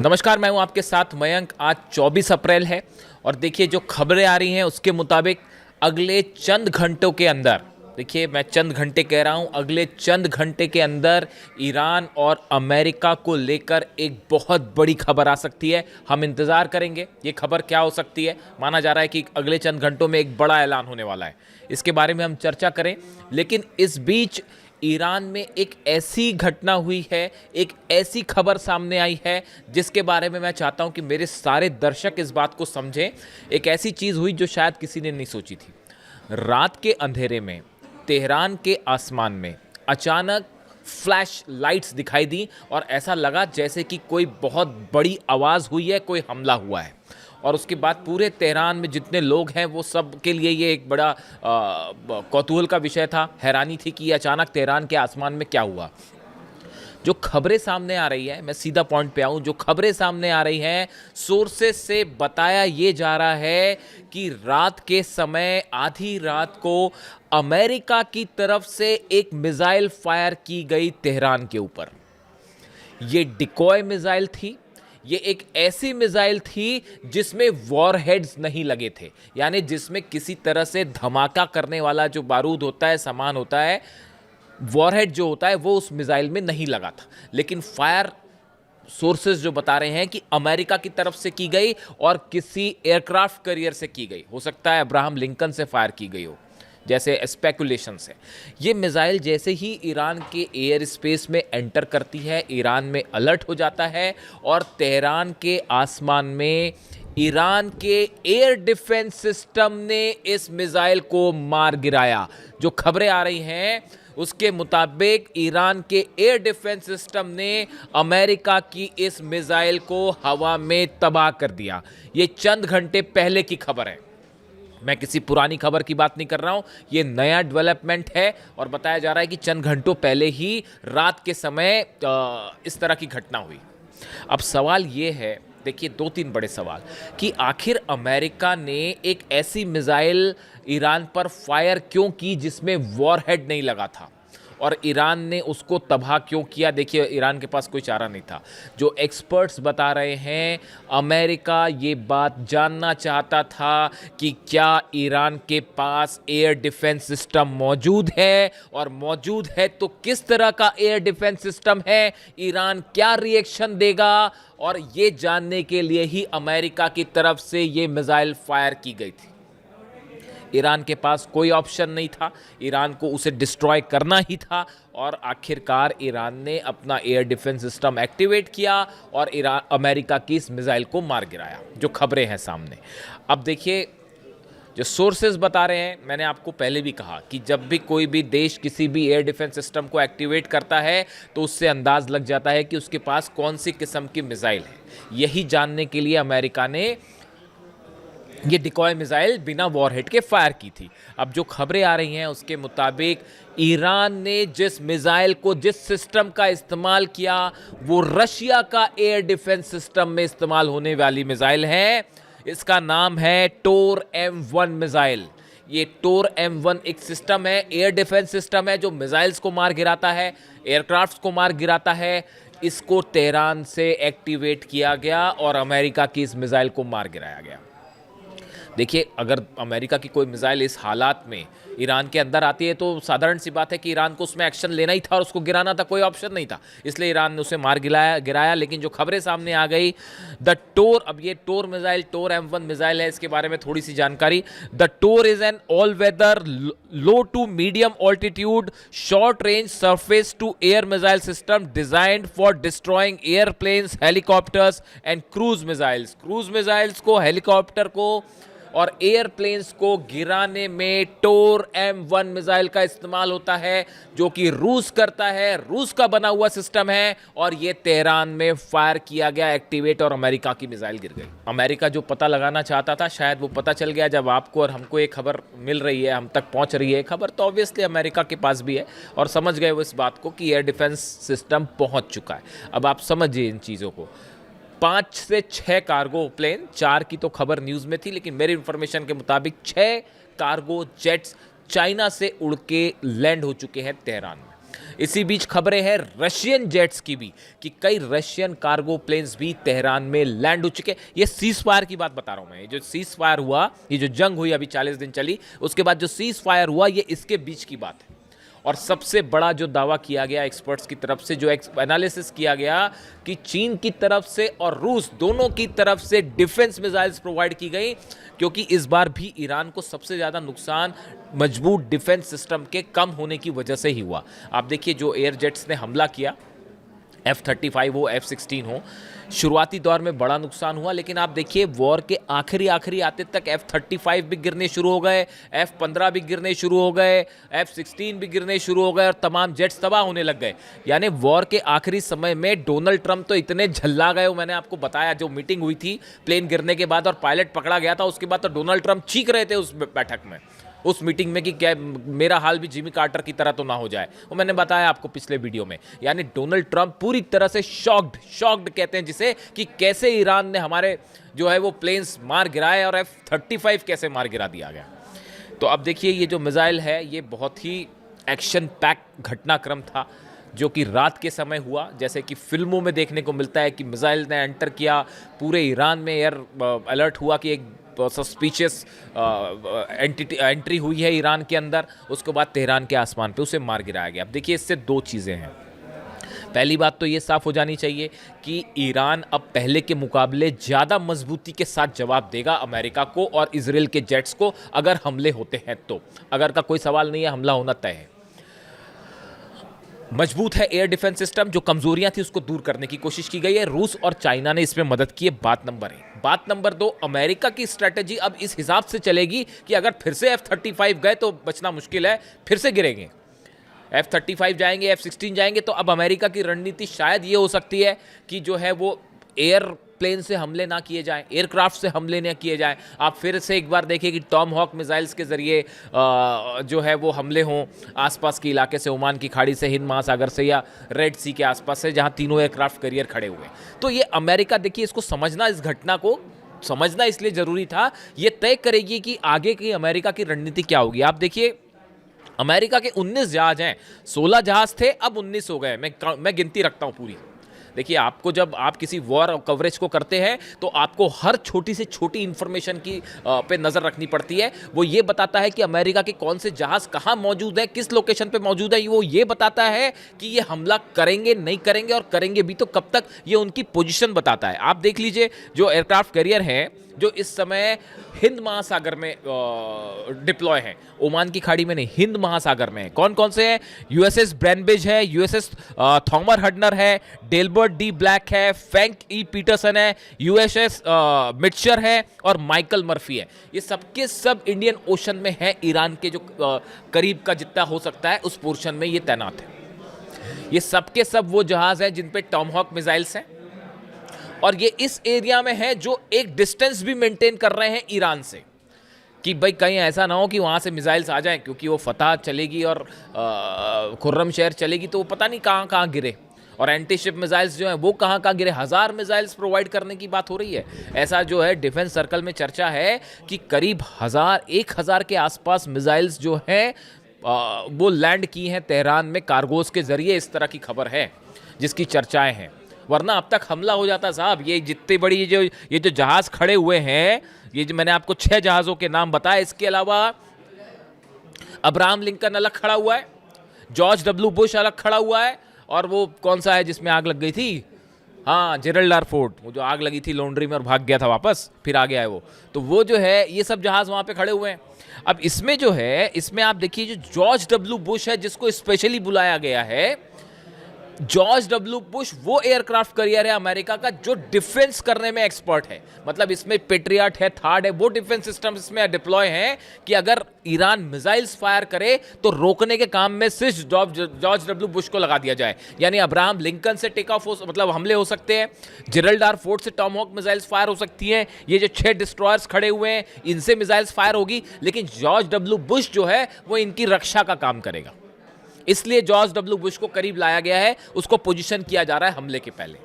नमस्कार, मैं हूं आपके साथ मयंक। आज 24 अप्रैल है और देखिए जो खबरें आ रही हैं उसके मुताबिक अगले चंद घंटों के अंदर, देखिए मैं चंद घंटे कह रहा हूं, अगले चंद घंटे के अंदर ईरान और अमेरिका को लेकर एक बहुत बड़ी खबर आ सकती है। हम इंतज़ार करेंगे ये खबर क्या हो सकती है। माना जा रहा है कि अगले चंद घंटों में एक बड़ा ऐलान होने वाला है, इसके बारे में हम चर्चा करें। लेकिन इस बीच ईरान में एक ऐसी घटना हुई है, एक ऐसी खबर सामने आई है जिसके बारे में मैं चाहता हूं कि मेरे सारे दर्शक इस बात को समझें। एक ऐसी चीज़ हुई जो शायद किसी ने नहीं सोची थी। रात के अंधेरे में तेहरान के आसमान में अचानक फ्लैश लाइट्स दिखाई दी और ऐसा लगा जैसे कि कोई बहुत बड़ी आवाज़ हुई है, कोई हमला हुआ है। और उसके बाद पूरे तेहरान में जितने लोग हैं वो सब के लिए ये एक बड़ा कौतूहल का विषय था, हैरानी थी कि अचानक तेहरान के आसमान में क्या हुआ। जो खबरें सामने आ रही है, मैं सीधा पॉइंट पे आऊं, जो खबरें सामने आ रही हैं सोर्सेस से बताया ये जा रहा है कि रात के समय आधी रात को अमेरिका की तरफ से एक मिसाइल फायर की गई तेहरान के ऊपर। ये डिकॉय मिसाइल थी। ये एक ऐसी मिसाइल थी जिसमें वॉरहेड्स नहीं लगे थे, यानी जिसमें किसी तरह से धमाका करने वाला जो बारूद होता है, सामान होता है, वॉरहेड जो होता है वो उस मिसाइल में नहीं लगा था। लेकिन फायर सोर्सेज जो बता रहे हैं कि अमेरिका की तरफ से की गई और किसी एयरक्राफ्ट कैरियर से की गई, हो सकता है अब्राहम लिंकन से फायर की गई हो, जैसे स्पेकुलेशंस है। ये मिसाइल जैसे ही ईरान के एयर स्पेस में एंटर करती है, ईरान में अलर्ट हो जाता है और तेहरान के आसमान में ईरान के एयर डिफेंस सिस्टम ने इस मिसाइल को मार गिराया। जो खबरें आ रही हैं उसके मुताबिक ईरान के एयर डिफेंस सिस्टम ने अमेरिका की इस मिसाइल को हवा में तबाह कर दिया। ये चंद घंटे पहले की खबर है, मैं किसी पुरानी खबर की बात नहीं कर रहा हूं। ये नया डेवलपमेंट है और बताया जा रहा है कि चंद घंटों पहले ही रात के समय इस तरह की घटना हुई। अब सवाल ये है, देखिए दो तीन बड़े सवाल, कि आखिर अमेरिका ने एक ऐसी मिसाइल ईरान पर फायर क्यों की जिसमें वॉरहेड नहीं लगा था और ईरान ने उसको तबाह क्यों किया। देखिए ईरान के पास कोई चारा नहीं था। जो एक्सपर्ट्स बता रहे हैं, अमेरिका ये बात जानना चाहता था कि क्या ईरान के पास एयर डिफेंस सिस्टम मौजूद है, और मौजूद है तो किस तरह का एयर डिफेंस सिस्टम है, ईरान क्या रिएक्शन देगा, और ये जानने के लिए ही अमेरिका की तरफ से ये मिसाइल फायर की गई थी। ईरान के पास कोई ऑप्शन नहीं था, ईरान को उसे डिस्ट्रॉय करना ही था और आखिरकार ईरान ने अपना एयर डिफेंस सिस्टम एक्टिवेट किया और अमेरिका की इस मिसाइल को मार गिराया। जो खबरें हैं सामने, अब देखिए जो सोर्सेज बता रहे हैं, मैंने आपको पहले भी कहा कि जब भी कोई भी देश किसी भी एयर डिफेंस सिस्टम को एक्टिवेट करता है तो उससे अंदाज लग जाता है कि उसके पास कौन सी किस्म की मिसाइल है। यही जानने के लिए अमेरिका ने ये डिकॉय मिसाइल बिना वॉरहेड के फायर की थी। अब जो खबरें आ रही हैं उसके मुताबिक ईरान ने जिस मिसाइल को, जिस सिस्टम का इस्तेमाल किया, वो रशिया का एयर डिफेंस सिस्टम में इस्तेमाल होने वाली मिसाइल है। इसका नाम है टोर M1 मिसाइल। ये टोर M1 एक सिस्टम है, एयर डिफेंस सिस्टम है जो मिसाइल्स को मार गिराता है, एयरक्राफ्ट्स को मार गिराता है। इसको तेहरान से एक्टिवेट किया गया और अमेरिका की इस मिसाइल को मार गिराया गया। देखिए अगर अमेरिका की कोई मिसाइल इस हालात में ईरान के अंदर आती है तो साधारण सी बात है कि ईरान को उसमें एक्शन लेना ही था और उसको गिराना था, कोई ऑप्शन नहीं था, इसलिए ईरान ने उसे मार गिराया। लेकिन जो खबरें सामने आ गई, द टोर, अब ये टोर मिसाइल, टोर M1 मिसाइल है, इसके बारे में थोड़ी सी जानकारी। The Tor is an all weather low to medium altitude short range surface to air missile system designed for destroying airplanes, helicopters and cruise missiles. Cruise missiles को, हेलीकॉप्टर को और एयरप्लेन्स को गिराने में टोर M1 मिसाइल का इस्तेमाल होता है, जो कि रूस करता है, रूस का बना हुआ सिस्टम है। और ये तेहरान में फायर किया गया, एक्टिवेट, और अमेरिका की मिसाइल गिर गई। अमेरिका जो पता लगाना चाहता था शायद वो पता चल गया। जब आपको और हमको एक खबर मिल रही है, हम तक पहुंच रही है खबर, तो ऑब्वियसली अमेरिका के पास भी है और समझ गए वो इस बात को कि एयर डिफेंस सिस्टम पहुंच चुका है। अब आप समझिए इन चीज़ों को। 5 से 6 कार्गो प्लेन, 4 की तो खबर न्यूज़ में थी, लेकिन मेरी इन्फॉर्मेशन के मुताबिक 6 कार्गो जेट्स चाइना से उड़ के लैंड हो चुके हैं तेहरान में। इसी बीच खबरें हैं रशियन जेट्स की भी कि कई रशियन कार्गो प्लेन्स भी तेहरान में लैंड हो चुके। ये सीज फायर की बात बता रहा हूं मैं, ये जो सीज फायर हुआ, ये जो जंग हुई अभी 40 दिन चली, उसके बाद जो सीज फायर हुआ, ये इसके बीच की बात है। और सबसे बड़ा जो दावा किया गया एक्सपर्ट्स की तरफ से, जो एनालिसिस किया गया कि चीन की तरफ से और रूस दोनों की तरफ से डिफेंस मिसाइल्स प्रोवाइड की गई, क्योंकि इस बार भी ईरान को सबसे ज़्यादा नुकसान मजबूत डिफेंस सिस्टम के कम होने की वजह से ही हुआ। आप देखिए जो एयर जेट्स ने हमला किया, F-35 हो, F-16 हो, शुरुआती दौर में बड़ा नुकसान हुआ, लेकिन आप देखिए वॉर के आखिरी आते तक F-35 भी गिरने शुरू हो गए, F-15 भी गिरने शुरू हो गए, F-16 भी गिरने शुरू हो गए और तमाम जेट्स तबाह होने लग गए। यानी वॉर के आखिरी समय में डोनाल्ड ट्रंप तो इतने झल्ला गए, मैंने आपको बताया जो मीटिंग हुई थी प्लेन गिरने के बाद और पायलट पकड़ा गया था, उसके बाद तो डोनाल्ड ट्रंप चीख रहे थे उस बैठक में, उस मीटिंग में कि क्या मेरा हाल भी जिमी कार्टर की तरह तो ना हो जाए। वो मैंने बताया आपको पिछले वीडियो में। यानी डोनाल्ड ट्रंप पूरी तरह से शॉक्ड कहते हैं जिसे, कि कैसे ईरान ने हमारे जो है वो प्लेन्स मार गिराए और F-35 कैसे मार गिरा दिया गया। तो अब देखिए ये जो मिसाइल है ये बहुत ही एक्शन पैक घटनाक्रम था जो कि रात के समय हुआ, जैसे कि फिल्मों में देखने को मिलता है कि मिसाइल ने एंटर किया, पूरे ईरान में एयर अलर्ट हुआ कि एक सस्पिशियस एंट्री हुई है ईरान के अंदर, उसके बाद तेहरान के आसमान पे उसे मार गिराया गया। अब देखिए इससे दो चीज़ें हैं। पहली बात तो ये साफ हो जानी चाहिए कि ईरान अब पहले के मुकाबले ज़्यादा मजबूती के साथ जवाब देगा अमेरिका को और इजराइल के जेट्स को अगर हमले होते हैं तो। अगर का कोई सवाल नहीं है, हमला होना तय है। मजबूत है एयर डिफेंस सिस्टम, जो कमजोरियां थी उसको दूर करने की कोशिश की गई है। रूस और चाइना ने इसमें मदद की है, बात नंबर 1। बात नंबर 2, अमेरिका की स्ट्रेटजी अब इस हिसाब से चलेगी कि अगर फिर से F-35 गए तो बचना मुश्किल है, फिर से गिरेंगे। F-35 जाएंगे, F-16 जाएंगे, तो अब अमेरिका की रणनीति शायद ये हो सकती है कि जो है वो एयर प्लेन से हमले ना किए जाएं, एयरक्राफ्ट से हमले ना किए जाएं। आप फिर से एक बार देखिए कि टॉम हॉक मिसाइल्स के ज़रिए जो है वो हमले हों आसपास के इलाके से, ओमान की खाड़ी से, हिंद महासागर से या रेड सी के आसपास से, जहां तीनों एयरक्राफ्ट कैरियर खड़े हुए हैं। तो ये अमेरिका, देखिए इसको समझना, इस घटना को समझना इसलिए ज़रूरी था, ये तय करेगी कि आगे की अमेरिका की रणनीति क्या होगी। आप देखिए अमेरिका के 19 जहाज हैं, 16 जहाज थे, अब 19 हो गए। मैं गिनती रखता हूँ पूरी। देखिए आपको जब आप किसी वॉर कवरेज को करते हैं तो आपको हर छोटी से छोटी इंफॉर्मेशन की पे नज़र रखनी पड़ती है। वो ये बताता है कि अमेरिका के कौन से जहाज कहाँ मौजूद है, किस लोकेशन पे मौजूद है। वो ये बताता है कि ये हमला करेंगे नहीं करेंगे, और करेंगे भी तो कब तक, ये उनकी पोजीशन बताता है। आप देख लीजिए जो एयरक्राफ्ट कैरियर हैं जो इस समय हिंद महासागर में डिप्लॉय हैं, ओमान की खाड़ी में नहीं, हिंद महासागर में है। कौन कौन से हैं? USS ब्रेनब्रिज है, USS थॉमर हडनर है, डेलबर्ट डी ब्लैक है, फ्रैंक ई पीटरसन है, USS मिटशर है और माइकल मर्फी है। ये सबके सब इंडियन ओशन में है, ईरान के जो करीब का जितना हो सकता है उस पोर्शन में ये तैनात है। ये सबके सब वो जहाज हैं जिन पे टॉम हॉक मिसाइल्स हैं, और ये इस एरिया में है जो एक डिस्टेंस भी मेंटेन कर रहे हैं ईरान से, कि भाई कहीं ऐसा ना हो कि वहाँ से मिसाइल्स आ जाएं, क्योंकि वो फतह चलेगी और खुर्रम शहर चलेगी तो वो पता नहीं कहाँ कहाँ गिरे, और एंटी शिप मिसाइल्स जो हैं वो कहाँ कहाँ गिरे। 1000 मिसाइल्स प्रोवाइड करने की बात हो रही है। ऐसा जो है डिफेंस सर्कल में चर्चा है कि करीब 1000 के आसपास मिसाइल्स जो हैं वो लैंड की हैं तेहरान में कार्गोस के जरिए, इस तरह की खबर है जिसकी चर्चाएं हैं। वरना अब तक हमला हो जाता साहब। ये जितने बड़ी ये जो जहाज खड़े हुए हैं, ये जो मैंने आपको 6 जहाज़ों के नाम बताए, इसके अलावा अब्राहम लिंकन अलग खड़ा हुआ है, जॉर्ज डब्ल्यू बुश अलग खड़ा हुआ है, और वो कौन सा है जिसमें आग लग गई थी, हाँ जेरल्ड आर फोर्ड, वो जो आग लगी थी लॉन्ड्री में और भाग गया था वापस, फिर आ गया है वो। तो वो जो है ये सब जहाज़ वहाँ पे खड़े हुए हैं। अब इसमें जो है, इसमें आप देखिए जो जॉर्ज डब्ल्यू बुश है जिसको स्पेशली बुलाया गया है, जॉर्ज डब्ल्यू बुश वो एयरक्राफ्ट कैरियर है अमेरिका का जो डिफेंस करने में एक्सपर्ट है। मतलब इसमें पेट्रियट है, थार्ड है, वो डिफेंस सिस्टम इसमें डिप्लॉय हैं कि अगर ईरान मिसाइल्स फायर करे तो रोकने के काम में सिर्फ जॉर्ज डब्ल्यू बुश को लगा दिया जाए। यानी अब्राहम लिंकन से टेक ऑफ मतलब हमले हो सकते हैं, जेरल्ड आर फोर्ड से टॉम हॉक मिसाइल्स फायर हो सकती हैं, ये जो 6 डिस्ट्रॉयर्स खड़े हुए हैं इनसे मिसाइल्स फायर होगी, लेकिन जॉर्ज डब्ल्यू बुश जो है वो इनकी रक्षा का काम करेगा। इसलिए जॉर्ज डब्ल्यू बुश को करीब लाया गया है, उसको पोजीशन किया जा रहा है हमले के पहले।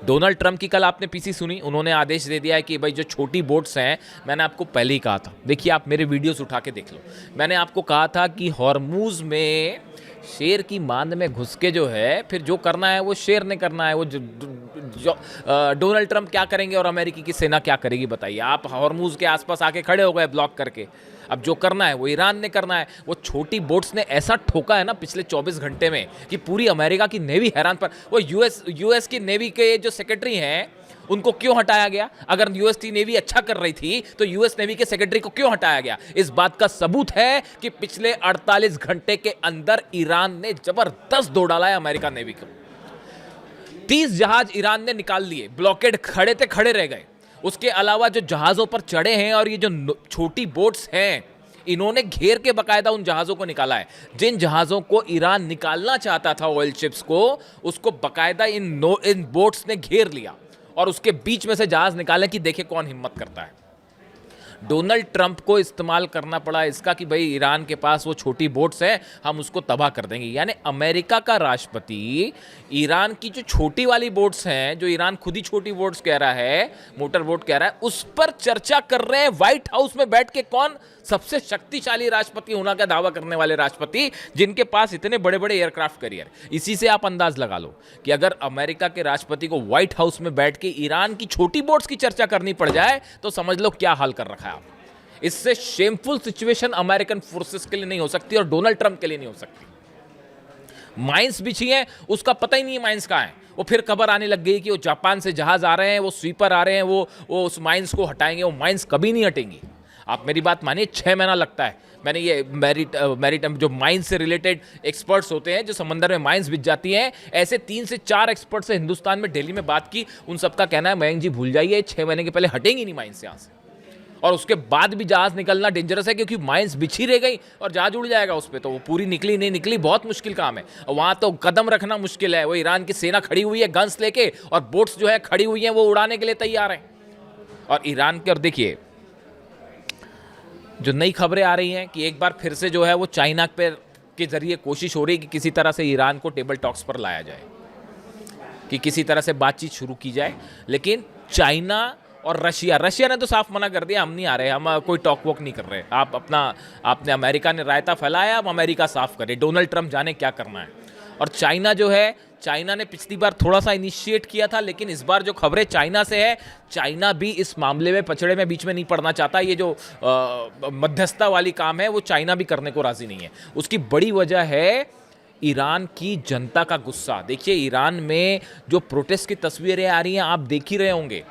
डोनाल्ड ट्रंप की कल आपने पीसी सुनी, उन्होंने आदेश दे दिया है कि भाई जो छोटी बोट्स हैं, मैंने आपको पहले ही कहा था, देखिए आप मेरे वीडियोस उठा के देख लो, मैंने आपको कहा था कि हॉर्मूज में शेर की मांद में घुस के जो है फिर जो करना है वो शेर ने करना है। वो डोनाल्ड ट्रंप क्या करेंगे और अमेरिकी की सेना क्या करेगी बताइए। आप हॉर्मूज के आसपास आके खड़े हो गए ब्लॉक करके, अब जो करना है वो ईरान ने करना है। वो छोटी बोट्स ने ऐसा ठोका है ना पिछले 24 घंटे में कि पूरी अमेरिका की नेवी हैरान। पर वो यूएस की नेवी के जो सेक्रेटरी हैं उनको क्यों हटाया गया? अगर यूएस की नेवी अच्छा कर रही थी तो यूएस नेवी के सेक्रेटरी को क्यों हटाया गया? इस बात का सबूत है कि पिछले 48 घंटे के अंदर ईरान ने जबरदस्त दौड़ डाला है अमेरिका नेवी को। 30 जहाज ईरान ने निकाल लिए, ब्लॉकेड खड़े थे खड़े रह गए। उसके अलावा जो जहाज़ों पर चढ़े हैं और ये जो छोटी बोट्स हैं, इन्होंने घेर के बकायदा उन जहाज़ों को निकाला है। जिन जहाज़ों को ईरान निकालना चाहता था ऑयल शिप्स को, उसको बकायदा इन बोट्स ने घेर लिया और उसके बीच में से जहाज़ निकाले कि देखे कौन हिम्मत करता है। डोनाल्ड ट्रंप को इस्तेमाल करना पड़ा इसका कि भाई ईरान के पास वो छोटी बोट्स हैं, हम उसको तबाह कर देंगे। यानी अमेरिका का राष्ट्रपति ईरान की जो छोटी वाली बोट्स हैं, जो ईरान खुद ही छोटी बोट्स कह रहा है, मोटर बोट कह रहा है, उस पर चर्चा कर रहे हैं व्हाइट हाउस में बैठ के। कौन? सबसे शक्तिशाली राष्ट्रपति होने का दावा करने वाले राष्ट्रपति, जिनके पास इतने बड़े बड़े एयरक्राफ्ट कैरियर। इसी से आप अंदाज लगा लो कि अगर अमेरिका के राष्ट्रपति को व्हाइट हाउस में बैठ के ईरान की छोटी बोट्स की चर्चा करनी पड़ जाए तो समझ लो क्या हाल कर रखा है आप। इससे शेमफुल सिचुएशन अमेरिकन फोर्सेस के लिए नहीं हो सकती और डोनाल्ड ट्रंप के लिए नहीं हो सकती। माइंस बिछी है, उसका पता ही नहीं है माइंस कहाँ है। वो फिर खबर आने लग गई कि वो जापान से जहाज आ रहे हैं, वो स्वीपर आ रहे हैं, वो उस माइंस को हटाएंगे। वो माइंस कभी नहीं हटेंगी। आप मेरी बात मानिए, 6 महीना लगता है। मैंने ये मैरीटाइम जो माइंस से रिलेटेड एक्सपर्ट्स होते हैं, जो समंदर में माइंस बिछ जाती हैं, ऐसे 3 से 4 एक्सपर्ट से हिंदुस्तान में दिल्ली में बात की। उन सबका कहना है मयंक जी भूल जाइए, 6 महीने के पहले हटेंगी नहीं माइंस यहाँ से, और उसके बाद भी जहाज निकलना डेंजरस है क्योंकि माइंस बिछी रह गई और जहाज उड़ जाएगा उस पर। तो वो पूरी निकली नहीं निकली, बहुत मुश्किल काम है। वहाँ तो कदम रखना मुश्किल है। वो ईरान की सेना खड़ी हुई है गन्स लेके, और बोट्स जो है खड़ी हुई हैं, वो उड़ाने के लिए तैयार हैं। और ईरान के, और देखिए जो नई खबरें आ रही हैं कि एक बार फिर से जो है वो चाइना पे के जरिए कोशिश हो रही है कि किसी तरह से ईरान को टेबल टॉक्स पर लाया जाए, कि किसी तरह से बातचीत शुरू की जाए। लेकिन चाइना और रशिया ने तो साफ मना कर दिया, हम नहीं आ रहे, हम कोई टॉक वॉक नहीं कर रहे। आपने अमेरिका ने रायता फैलाया, अब अमेरिका साफ करे, डोनाल्ड ट्रंप जाने क्या करना है। और चाइना जो है, चाइना ने पिछली बार थोड़ा सा इनिशिएट किया था, लेकिन इस बार जो खबरें चाइना से है, चाइना भी इस मामले में पछड़े में बीच में नहीं पड़ना चाहता। ये जो मध्यस्थता वाली काम है वो चाइना भी करने को राजी नहीं है। उसकी बड़ी वजह है ईरान की जनता का गुस्सा। देखिए ईरान में जो प्रोटेस्ट की तस्वीरें आ रही हैं, आप देख ही रहे होंगे।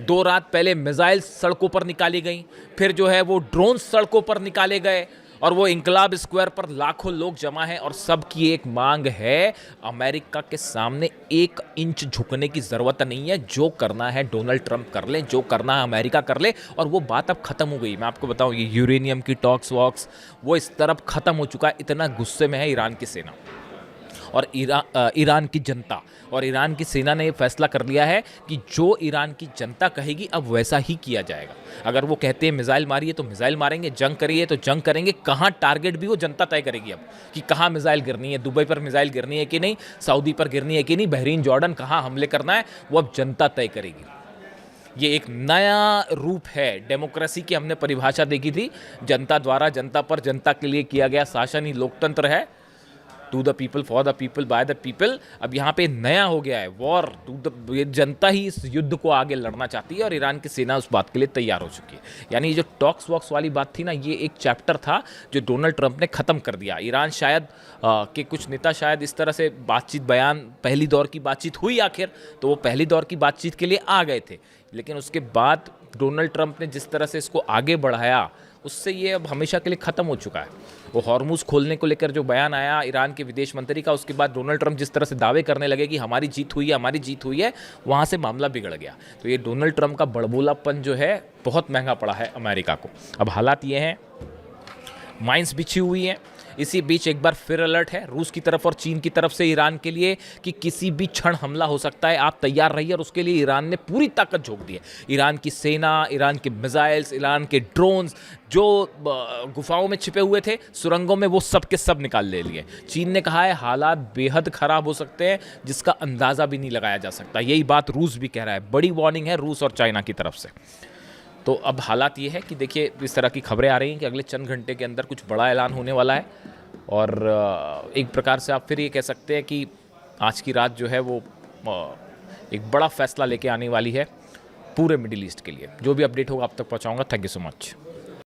2 रात पहले मिसाइल सड़कों पर निकाली गई, फिर जो है वो ड्रोन सड़कों पर निकाले गए, और वो इंकलाब स्क्वायर पर लाखों लोग जमा हैं। और सबकी एक मांग है, अमेरिका के सामने 1 इंच झुकने की ज़रूरत नहीं है। जो करना है डोनाल्ड ट्रंप कर ले, जो करना है अमेरिका कर ले। और वो बात अब ख़त्म हो गई। मैं आपको बताऊं, ये यूरेनियम की टॉक्स वॉक्स वो इस तरफ ख़त्म हो चुका है। इतना गुस्से में है ईरान की सेना और ईरान की जनता। और ईरान की सेना ने यह फैसला कर लिया है कि जो ईरान की जनता कहेगी अब वैसा ही किया जाएगा। अगर वो कहते हैं मिसाइल मारिए तो मिसाइल मारेंगे, जंग करिए तो जंग करेंगे। कहाँ टारगेट भी वो जनता तय करेगी अब, कि कहाँ मिसाइल गिरनी है, दुबई पर मिसाइल गिरनी है कि नहीं, सऊदी पर गिरनी है कि नहीं, बहरीन जॉर्डन कहाँ हमले करना है, वो अब जनता तय करेगी। ये एक नया रूप है डेमोक्रेसी की। हमने परिभाषा देखी थी, जनता द्वारा, जनता पर, जनता के लिए किया गया शासन ही लोकतंत्र है। To the people, for the people, by the people. अब यहाँ पे नया हो गया है, वॉर टू द, ये जनता ही इस युद्ध को आगे लड़ना चाहती है और ईरान की सेना उस बात के लिए तैयार हो चुकी है। यानी ये जो टॉक्स वॉक्स वाली बात थी ना, ये एक चैप्टर था जो डोनाल्ड ट्रंप ने ख़त्म कर दिया। ईरान शायद के कुछ नेता शायद इस तरह से बातचीत, बयान, पहली दौर की बातचीत हुई आखिर, तो वो पहली दौर की बातचीत के लिए आ गए थे। लेकिन उसके बाद डोनाल्ड ट्रंप ने जिस तरह से इसको आगे बढ़ाया, उससे ये अब हमेशा के लिए ख़त्म हो चुका है। वो हॉर्मुज खोलने को लेकर जो बयान आया ईरान के विदेश मंत्री का, उसके बाद डोनाल्ड ट्रंप जिस तरह से दावे करने लगे कि हमारी जीत हुई है, हमारी जीत हुई है, वहाँ से मामला बिगड़ गया। तो ये डोनाल्ड ट्रंप का बड़बोलापन जो है बहुत महंगा पड़ा है अमेरिका को। अब हालात ये हैं, माइंस बिछी हुई हैं। इसी बीच एक बार फिर अलर्ट है रूस की तरफ और चीन की तरफ से ईरान के लिए कि किसी भी क्षण हमला हो सकता है, आप तैयार रहिए। और उसके लिए ईरान ने पूरी ताकत झोंक दी है। ईरान की सेना, ईरान के मिसाइल्स, ईरान के ड्रोन्स जो गुफाओं में छिपे हुए थे, सुरंगों में, वो सब के सब निकाल ले लिए। चीन ने कहा है हालात बेहद ख़राब हो सकते हैं, जिसका अंदाज़ा भी नहीं लगाया जा सकता। यही बात रूस भी कह रहा है। बड़ी वार्निंग है रूस और चाइना की तरफ से। तो अब हालात ये है कि देखिए, इस तरह की खबरें आ रही हैं कि अगले चंद घंटे के अंदर कुछ बड़ा ऐलान होने वाला है। और एक प्रकार से आप फिर ये कह सकते हैं कि आज की रात जो है वो एक बड़ा फैसला लेके आने वाली है पूरे मिडिल ईस्ट के लिए। जो भी अपडेट होगा आप तक पहुंचाऊंगा। Thank you so much.